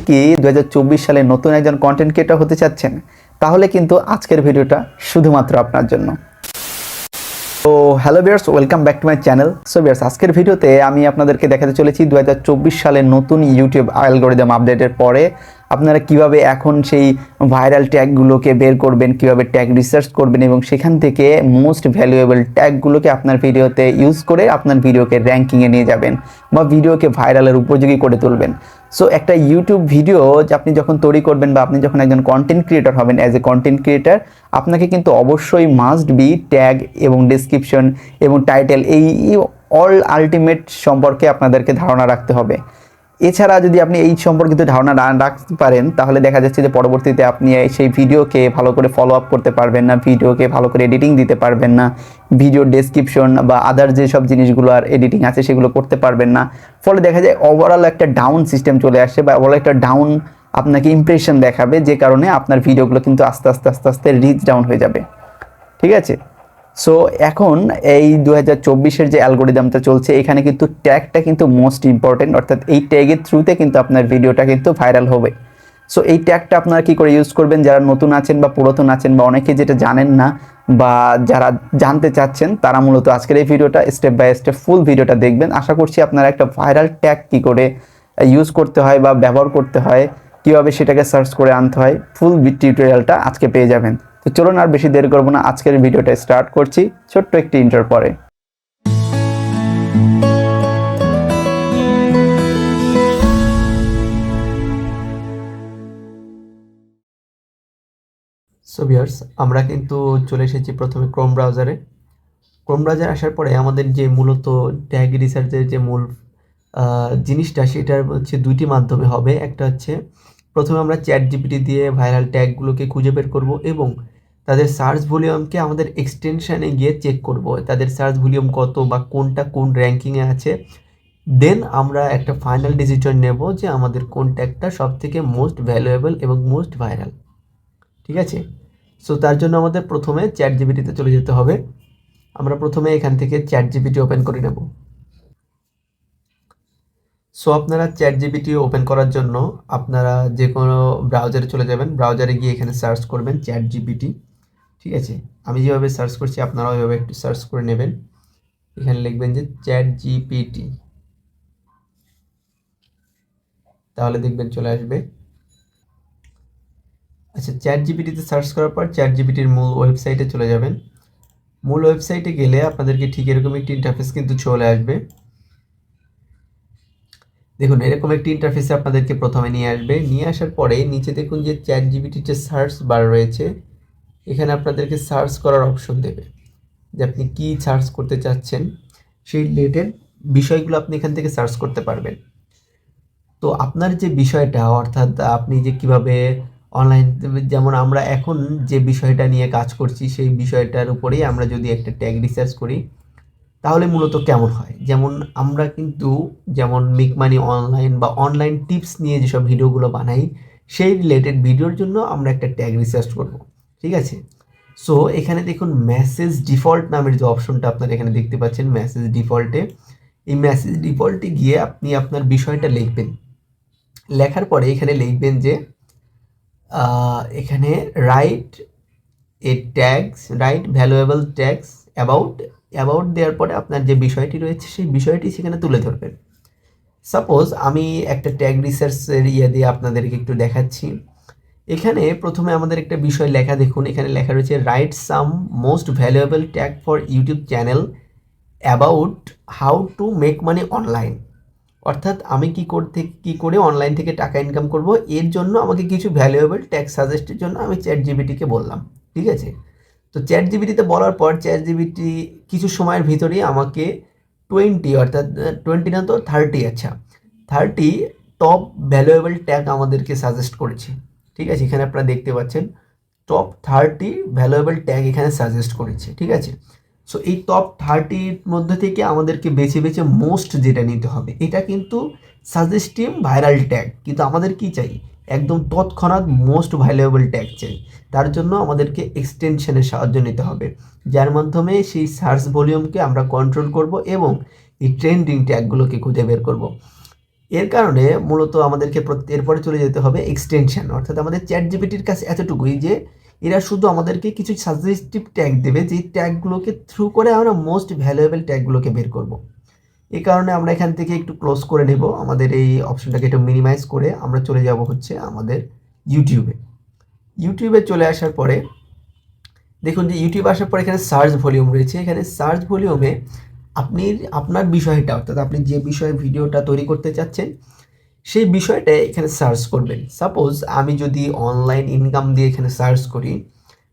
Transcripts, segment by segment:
কি 2024 সালে নতুন একজন কন্টেন্ট ক্রিয়েটর হতে চাচ্ছেন, তাহলে কিন্তু আজকের ভিডিওটা শুধুমাত্র আপনার জন্য। তো hello viewers, welcome back to my channel. So viewers, আজকের ভিডিওতে আমি আপনাদেরকে দেখাতে চলেছি 2024 সালের নতুন ইউটিউব অ্যালগরিদম আপডেটের পরে আপনারা কিভাবে এখন সেই ভাইরাল ট্যাগগুলোকে বের করবেন, কিভাবে ট্যাগ রিসার্চ করবেন এবং সেখান থেকে মোস্ট ভ্যালুয়েবল ট্যাগগুলোকে আপনার ভিডিওতে ইউজ করে আপনার ভিডিওকে র্যাঙ্কিংয়ে নিয়ে যাবেন বা ভিডিওকে ভাইরালের উপযোগী করে তুলবেন। সো একটা ইউটিউব ভিডিও আপনি যখন তৈরি করবেন বা আপনি যখন একজন কন্টেন্ট ক্রিয়েটর হবেন, অ্যাজ এ কন্টেন্ট ক্রিয়েটর আপনাকে কিন্তু অবশ্যই মাস্ট বি ট্যাগ এবং ডেসক্রিপশন এবং টাইটেল এই অল আলটিমেট সম্পর্কে আপনাদেরকে ধারণা রাখতে হবে। এছাড়া যদি আপনি এই সম্পর্কিত ধারণা না রাখতে পারেন, তাহলে দেখা যাচ্ছে যে পরবর্তীতে আপনি সেই ভিডিওকে ভালো করে ফলো আপ করতে পারবেন না, ভিডিওকে ভালো করে এডিটিং দিতে পারবেন না, ভিডিও ডেসক্রিপশন বা আদার যেসব জিনিসগুলো আর এডিটিং আছে সেগুলো করতে পারবেন না। ফলে দেখা যায় ওভারঅল একটা ডাউন সিস্টেম চলে আসে বা ওভারঅল একটা ডাউন আপনাকে ইমপ্রেশন দেখাবে, যে কারণে আপনার ভিডিওগুলো কিন্তু আস্তে আস্তে রিচ ডাউন হয়ে যাবে। ঠিক আছে? সো এখন এই 2024-এর যে অ্যালগরিদমটা চলছে, এখানে কিন্তু ট্যাগটা কিন্তু মোস্ট ইম্পর্টেন্ট, অর্থাৎ এই ট্যাগের থ্রুতে কিন্তু আপনার ভিডিওটা কিন্তু ভাইরাল হবে। সো এই ট্যাগটা আপনারা কী করে ইউজ করবেন, যারা নতুন আছেন বা পুরাতন আছেন বা অনেকে যেটা জানেন না বা যারা জানতে চাচ্ছেন, তারা মূলত আজকের এই ভিডিওটা স্টেপ বাই স্টেপ ফুল ভিডিওটা দেখবেন। আশা করছি আপনারা একটা ভাইরাল ট্যাগ কী করে ইউজ করতে হয় বা ব্যবহার করতে হয়, কীভাবে সেটাকে সার্চ করে আনতে হয়, ফুল টিউটোরিয়ালটা আজকে পেয়ে যাবেন। তো চলুন আর বেশি দেরি করবো না, আজকের ভিডিওটা স্টার্ট করছি ছোট্ট একটি ইন্টার পরে। সো ভিউয়ার্স, আমরা কিন্তু চলে এসেছি প্রথমে ক্রোম ব্রাউজারে। ক্রোম ব্রাউজার আসার পরে আমাদের যে মূলত ট্যাগ রিসার্চের যে মূল জিনিসটা, সেটার হচ্ছে দুইটি মাধ্যমে হবে। একটা হচ্ছে প্রথমে আমরা চ্যাট জিপিটি দিয়ে ভাইরাল ট্যাগগুলোকে খুঁজে বের করব এবং তাদের সার্চ ভলিউমকে আমাদের এক্সটেনশানে গিয়ে চেক করব তাদের সার্চ ভলিউম কত বা কোনটা কোন র্যাঙ্কিংয়ে আছে। দেন আমরা একটা ফাইনাল ডিসিশন নেব যে আমাদের কোন ট্যাগটা সবথেকে মোস্ট ভ্যালুয়েবল এবং মোস্ট ভাইরাল। ঠিক আছে? সো তার জন্য আমাদের প্রথমে চ্যাট জিপিটিতে চলে যেতে হবে। আমরা প্রথমে এখান থেকে চ্যাট জিপিটি ওপেন করে নেব। সো আপনারা চ্যাট জিপিটি ওপেন করার জন্য আপনারা যে কোনো ব্রাউজারে চলে যাবেন, ব্রাউজারে গিয়ে এখানে সার্চ করবেন চ্যাট জিপিটি। ঠিক আছে? আমি যেভাবে সার্চ করছি আপনারাও ওইভাবে একটু সার্চ করে নেবেন। এখানে লিখবেন যে চ্যাট জিপিটি, তাহলে দেখবেন চলে আসবে। আচ্ছা, চ্যাট জিপিটিতে সার্চ করার পর চ্যাট জিপিটির মূল ওয়েবসাইটে চলে যাবেন। মূল ওয়েবসাইটে গেলে আপনাদেরকে ঠিক এরকম একটি ইন্টারফেস কিন্তু চলে আসবে। দেখুন, এরকম একটি ইন্টারফেসে আপনাদেরকে প্রথমে নিয়ে আসবে। নিয়ে আসার পরে নিচে দেখুন যে চ্যাট জিপিটির যে সার্চ বার রয়েছে, এখানে আপনাদেরকে সার্চ করার অপশন দেবে যে আপনি কি সার্চ করতে চাচ্ছেন, সেই রিলেটেড বিষয়গুলো আপনি এখান থেকে সার্চ করতে পারবেন। তো আপনার যে বিষয়টা, অর্থাৎ আপনি যে কিভাবে অনলাইন, যেমন আমরা এখন যে বিষয়টা নিয়ে কাজ করছি সেই বিষয়টার উপরেই আমরা যদি একটা ট্যাগ রিসার্চ করি, তাহলে মূলত কেমন হয়। যেমন আমরা কিন্তু যেমন মেক মানি অনলাইন বা অনলাইন টিপস নিয়ে যেসব ভিডিওগুলো বানাই, সেই রিলেটেড ভিডিওর জন্য আমরা একটা ট্যাগ রিসার্চ করব। ঠিক আছে? সো এখানে দেখুন মেসেজ ডিফল্ট নামের যে অপশনটা আপনারা এখানে দেখতে পাচ্ছেন, মেসেজ ডিফল্টে, এই মেসেজ ডিফল্টে গিয়ে আপনি আপনার বিষয়টা লিখবেন। লেখার পরে এখানে লিখবেন যে এখানে write a tags, right valuable tags about দেওয়ার পরে আপনার যে বিষয়টি রয়েছে সেই বিষয়টি সেখানে তুলে ধরবেন। সাপোজ আমি একটা ট্যাগ রিসার্চের দিয়ে আপনাদেরকে একটু দেখাচ্ছি। এখানে প্রথমে আমাদের একটা বিষয় লেখা, দেখুন এখানে লেখা রয়েছে write some most valuable tag for YouTube channel about how to make money online. অর্থাৎ আমি কি করে অনলাইন থেকে টাকা ইনকাম করব, এর জন্য আমাকে কিছু ভ্যালুয়েবল ট্যাগ সাজেস্টের জন্য আমি চ্যাট জিপিটিকে বললাম। ঠিক আছে? তো চ্যাট জিপিটিতে বলার পর চ্যাট জিপিটি কিছু সময়ের ভিতরেই আমাকে 20, অর্থাৎ 20 না তো 30, আচ্ছা 30 টপ ভ্যালুয়েবল ট্যাগ আমাদেরকে সাজেস্ট করেছে। ঠিক আছে? এখানে আপনারা দেখতে পাচ্ছেন টপ 30 ভ্যালুয়েবল ট্যাগ এখানে সাজেস্ট করেছে। ঠিক আছে? সো এই টপ 30-র মধ্যে থেকে আমাদেরকে বেছে বেছে মোস্ট যেটা নিতে হবে। এটা কিন্তু সাজেস্টিভ ভাইরাল ট্যাগ, কিন্তু আমাদের কি চাই, একদম তৎক্ষণাৎ মোস্ট ভ্যালুয়েবল ট্যাগ চাই। তার জন্য আমাদেরকে এক্সটেনশনের সাহায্য নিতে হবে, যার মাধ্যমে সেই সার্চ ভলিউমকে আমরা কন্ট্রোল করব এবং এই ট্রেন্ডিং ট্যাগগুলোকে খুঁজে বের করব। এর কারণে মূলত আমাদেরকে এরপরে চলে যেতে হবে এক্সটেনশন, অর্থাৎ আমাদের চ্যাট জিপিটির কাছে এতটুকুই যে এরা শুধু আমাদেরকে কিছু সাজেস্টিভ ট্যাগ দেবে, যেই ট্যাগগুলোকে থ্রু করে আমরা মোস্ট ভ্যালুয়েবল ট্যাগগুলোকে বের করব। এই কারণে আমরা এখান থেকে একটু ক্লোজ করে নেব, আমাদের এই অপশনটাকে একটু মিনিমাইজ করে আমরা চলে যাব হচ্ছে আমাদের ইউটিউবে। ইউটিউবে চলে আসার পরে দেখুন যে ইউটিউব আসার পর এখানে সার্চ ভলিউম রয়েছে। এখানে সার্চ ভলিউমে আপনি আপনার বিষয়টা, অর্থাৎ আপনি যে বিষয়ে ভিডিওটা তৈরি করতে চাচ্ছেন সেই বিষয়টা এখানে সার্চ করবেন। সাপোজ আমি যদি অনলাইন ইনকাম দিয়ে এখানে সার্চ করি,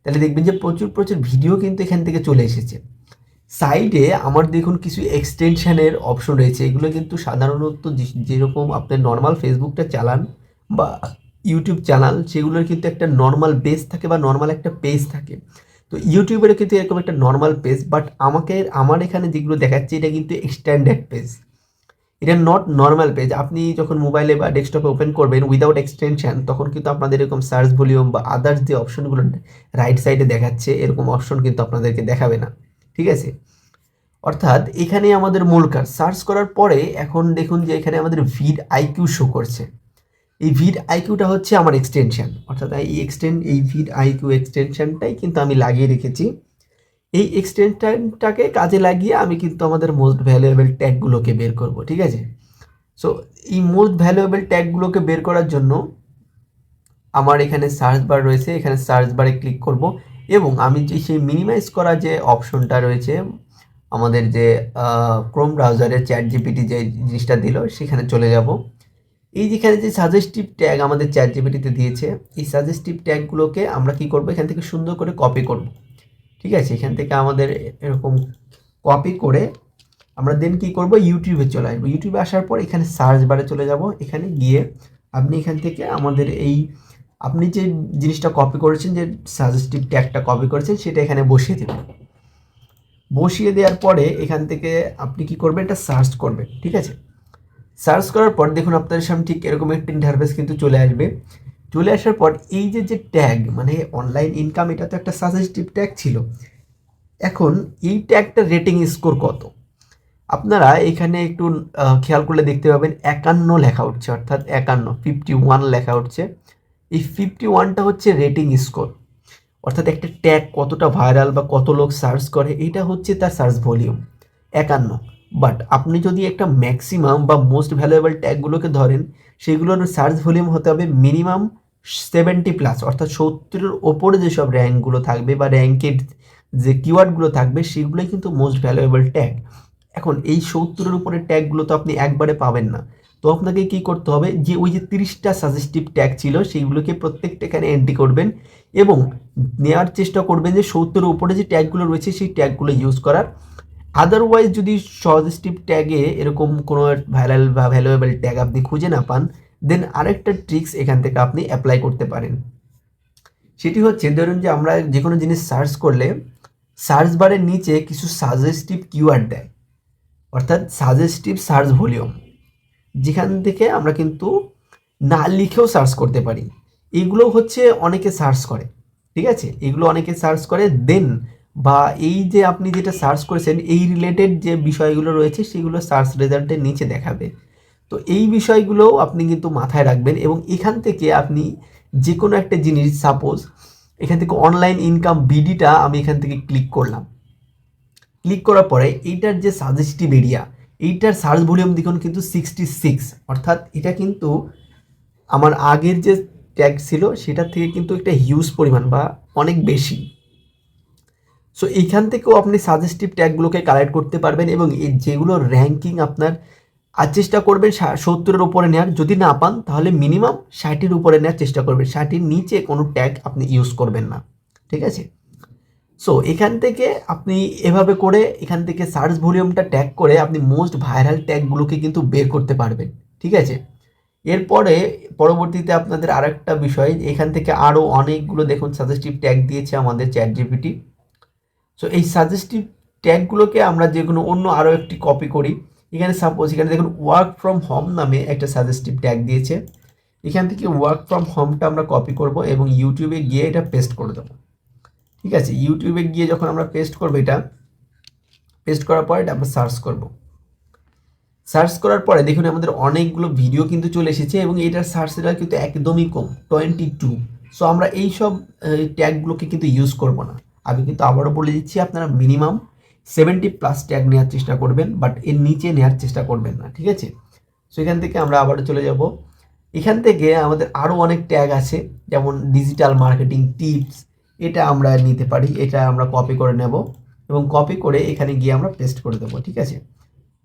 তাহলে দেখবেন যে প্রচুর প্রচুর ভিডিও কিন্তু এখান থেকে চলে এসেছে। সাইডে আমার দেখুন কিছু এক্সটেনশনের অপশন রয়েছে, এগুলো কিন্তু সাধারণত যেরকম আপনি নর্মাল ফেসবুকটা চালান বা ইউটিউব চালান, সেগুলোর কিন্তু একটা নর্মাল বেস থাকে বা নর্মাল একটা পেজ থাকে। তো ইউটিউবেরও কিন্তু এরকম একটা নর্মাল পেজ, বাট আমার এখানে যেগুলো দেখাচ্ছে এটা কিন্তু এক্সটেন্ডেড পেজ, এটা নট নর্মাল পেজ। আপনি যখন মোবাইলে বা ডেস্কটপে ওপেন করবেন উইদাউট এক্সটেনশন, তখন কিন্তু আপনাদের এরকম সার্চ ভলিউম বা আদার্স যে অপশনগুলো রাইট সাইডে দেখাচ্ছে এরকম অপশন কিন্তু আপনাদেরকে দেখাবে না, ঠিক আছে। অর্থাৎ এখানে আমাদের মূল কাজ সার্চ করার পরে এখন দেখুন যে এখানে আমাদের ভিড আইকিউ শো করছে। এই ভিড আইকিউটা হচ্ছে আমার এক্সটেনশন, অর্থাৎ এই ভিড আইকিউ এক্সটেনশনটাই কিন্তু আমি লাগিয়ে রেখেছি। এই এক্সটেনশনটাকে কাজে লাগিয়ে আমি কিন্তু আমাদের মোস্ট ভ্যালুয়েবল ট্যাগগুলোকে বের করব, ঠিক আছে। সো এই মোস্ট ভ্যালুয়েবল ট্যাগগুলোকে বের করার জন্য আমার এখানে সার্চ বার রয়েছে, এখানে সার্চ বারে ক্লিক করব এবং আমি যে সেই মিনিমাইজ করা যে অপশনটা রয়েছে আমাদের যে ক্রোম ব্রাউজারের চ্যাট জিপিটি যে জিনিসটা দিল সেখানে চলে যাব। এই যেখানে যে সাজেস্টিভ ট্যাগ আমাদের চ্যাট জিপিটিতে দিয়েছে, এই সাজেস্টিভ ট্যাগগুলোকে আমরা কি করব, এখান থেকে সুন্দর করে কপি করব, ঠিক আছে। এখান থেকে আমাদের এরকম কপি করে আমরা দেন কি করব, ইউটিউবে চলে আসবো। ইউটিউবে আসার পর এখানে সার্চ বারে চলে যাব, এখানে গিয়ে আপনি এখান থেকে আমাদের এই আপনি যে জিনিসটা কপি করেছেন, যে সাজেস্টিভ ট্যাগটা কপি করেছেন সেটা এখানে বসিয়ে দেবেন। বসিয়ে দেওয়ার পরে এখান থেকে আপনি কি করবেন, এটা সার্চ করবেন, ঠিক আছে। সার্চ করার পর দেখুন আপনার সামনে ঠিক এরকম একটা ইন্টারফেস কিন্তু চলে আসবে। চলে আসার পর এই যে যে ট্যাগ মানে অনলাইন ইনকাম, এটা তো একটা সাজেস্টিভ ট্যাগ ছিল। এখন এই ট্যাগটা রেটিং স্কোর কত, আপনারা এখানে একটু খেয়াল করলে দেখতে পাবেন 51 লেখা উঠছে, অর্থাৎ 51 লেখা উঠছে। এই 51টা হচ্ছে রেটিং স্কোর, অর্থাৎ একটা ট্যাগ কতটা ভাইরাল বা কত লোক সার্চ করে এটা হচ্ছে তার সার্চ ভলিউম 51। বাট আপনি যদি একটা ম্যাক্সিমাম বা মোস্ট ভ্যালুয়েবল ট্যাগগুলোকে ধরেন, সেগুলোর সার্চ ভলিউম হতে হবে মিনিমাম 70+, অর্থাৎ 70-এর ওপরে যেসব র্যাঙ্কগুলো থাকবে বা র্যাঙ্কের যে কিওয়ার্ডগুলো থাকবে সেগুলোই কিন্তু মোস্ট ভ্যালুয়েবল ট্যাগ। এখন এই 70-এর উপরে ট্যাগগুলো তো আপনি একবারে পাবেন না, তো আপনাকে কি করতে হবে, যে ওই যে 30টা সাজেস্টিভ ট্যাগ ছিল সেইগুলোকে প্রত্যেকটা এখানে এন্ট্রি করবেন এবং নেওয়ার চেষ্টা করবেন যে 70-এর উপরে যে ট্যাগগুলো রয়েছে সেই ট্যাগগুলো ইউজ করার। আদারওয়াইজ যদি সাজেস্টিভ ট্যাগে এরকম কোনো ভাইরাল বা ভ্যালুয়েবল ট্যাগ আপনি খুঁজে না পান, দেন আরেকটা ট্রিক্স এখান থেকে আপনি অ্যাপ্লাই করতে পারেন। সেটি হচ্ছে ধরুন যে আমরা যে কোনো জিনিস সার্চ করলে সার্চ বারের নিচে কিছু সাজেস্টিভ কিওয়ার্ড দেয়, অর্থাৎ সাজেস্টিভ সার্চ ভলিউম, যেখান থেকে আমরা কিন্তু না লিখেও সার্চ করতে পারি। এগুলো হচ্ছে অনেকে সার্চ করে, ঠিক আছে, এগুলো অনেকে সার্চ করে দেন বা এই যে আপনি যেটা সার্চ করেছেন এই রিলেটেড যে বিষয়গুলো রয়েছে সেগুলো সার্চ রেজাল্টের নিচে দেখাবে। তো এই বিষয়গুলোও আপনি কিন্তু মাথায় রাখবেন এবং এখান থেকে আপনি যে কোনো একটা জিনিস, সাপোজ এখান থেকে অনলাইন ইনকাম বিডিটা আমি এখান থেকে ক্লিক করলাম। ক্লিক করার পরে এইটার যে সাজেস্টিভ এরিয়া, এইটার সার্চ ভলিউম দেখুন কিন্তু 66, অর্থাৎ এটা কিন্তু আমার আগের যে ট্যাগ ছিল সেটার থেকে কিন্তু একটা হিউজ পরিমাণ বা অনেক বেশি। সো এইখান থেকেও আপনি সাজেস্টিভ ট্যাগগুলোকে কালেক্ট করতে পারবেন এবং এই যেগুলো র্যাঙ্কিং আপনার আর চেষ্টা করবেন 70-এর উপরে নেওয়ার, যদি না পান তাহলে মিনিমাম 60-এর উপরে নেওয়ার চেষ্টা করবেন, 60-এর নিচে কোনো ট্যাগ আপনি ইউজ করবেন না, ঠিক আছে। সো এখান থেকে আপনি এভাবে করে এখান থেকে সার্চ ভলিউমটা ট্যাগ করে আপনি মোস্ট ভাইরাল ট্যাগগুলোকে কিন্তু বের করতে পারবেন, ঠিক আছে। এরপরে পরবর্তীতে আপনাদের আরেকটা বিষয়, এখান থেকে আরও অনেকগুলো দেখুন সাজেস্টিভ ট্যাগ দিয়েছে আমাদের চ্যাট জিপিটি। সো এই সাজেস্টিভ ট্যাগগুলোকে আমরা যে কোনো অন্য আরও একটি কপি করি। এখানে সাপোজ এখানে দেখুন ওয়ার্ক ফ্রম হোম নামে একটা সাজেস্টিভ ট্যাগ দিয়েছে, এখান থেকে ওয়ার্ক ফ্রম হোমটা আমরা কপি করব এবং ইউটিউবে গিয়ে এটা পেস্ট করে দেবো, ঠিক আছে। ইউটিউবে গিয়ে যখন আমরা পেস্ট করবো, এটা পেস্ট করার পর এটা আমরা সার্চ করব। সার্চ করার পরে দেখুন আমাদের অনেকগুলো ভিডিও কিন্তু চলে এসেছে এবং এটার সার্চ রেট কিন্তু একদমই কম 22। সো আমরা এই সব ট্যাগগুলোকে কিন্তু ইউজ করব না। আমি কিন্তু আবারও বলে দিচ্ছি, আপনারা মিনিমাম 70+ ট্যাগ নেওয়ার চেষ্টা করবেন, বাট এর নিচে নেওয়ার চেষ্টা করবেন না, ঠিক আছে? সো এখান থেকে আমরা আবারও চলে যাব। এখান থেকে আমাদের আরও অনেক ট্যাগ আছে, যেমন ডিজিটাল মার্কেটিং টিপস, এটা আমরা নিতে পারি। এটা আমরা কপি করে নেব এবং কপি করে এখানে গিয়ে আমরা পেস্ট করে দেবো, ঠিক আছে?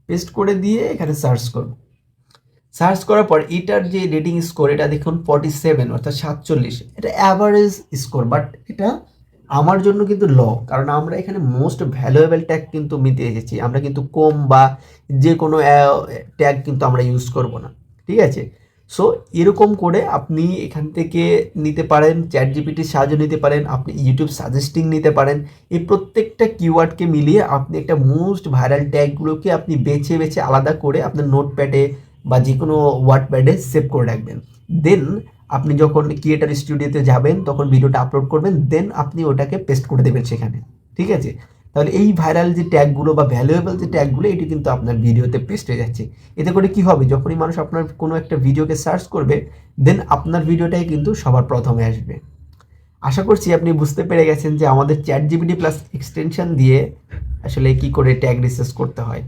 পেস্ট করে দিয়ে এখানে সার্চ করব। সার্চ করার পর এটার যে রেটিং স্কোর, এটা দেখুন 47 অর্থাৎ 47। এটা অ্যাভারেজ স্কোর, বাট এটা আমার জন্য কিন্তু ল, কারণ আমরা এখানে মোস্ট ভ্যালুয়েবল ট্যাগ কিন্তু নিতে এসেছি। আমরা কিন্তু কম বা যে কোনো ট্যাগ কিন্তু আমরা ইউজ করব না, ঠিক আছে? সো এরকম করে আপনি এখান থেকে নিতে পারেন, চ্যাট জিপিটির সাহায্য নিতে পারেন, আপনি ইউটিউব সাজেস্টিং নিতে পারেন। এই প্রত্যেকটা কিওয়ার্ডকে মিলিয়ে আপনি একটা মোস্ট ভাইরাল ট্যাগগুলোকে আপনি বেছে বেছে আলাদা করে আপনার নোটপ্যাডে বা যে কোনো ওয়ার্ডপ্যাডে সেভ করে রাখবেন। দেন আপনি যখন ক্রিয়েটার স্টুডিওতে যাবেন তখন ভিডিওটা আপলোড করবেন, দেন আপনি ওটাকে পেস্ট করে দেবেন সেখানে, ঠিক আছে? তাহলে এই ভাইরাল যে ট্যাগগুলো বা ভ্যালুয়েবল যে ট্যাগগুলো, এটি কিন্তু আপনার ভিডিওতে পেস্ট হয়ে যাচ্ছে। এতে করে কি হবে, যখনই মানুষ আপনার কোনো একটা ভিডিওকে সার্চ করবে, দেন আপনার ভিডিওটাই কিন্তু সবার প্রথমে আসবে। আশা করছি আপনি বুঝতে পেরে গেছেন যে আমাদের চ্যাট জিপিটি প্লাস এক্সটেনশন দিয়ে আসলে কি করে ট্যাগ রিসার্চ করতে হয়।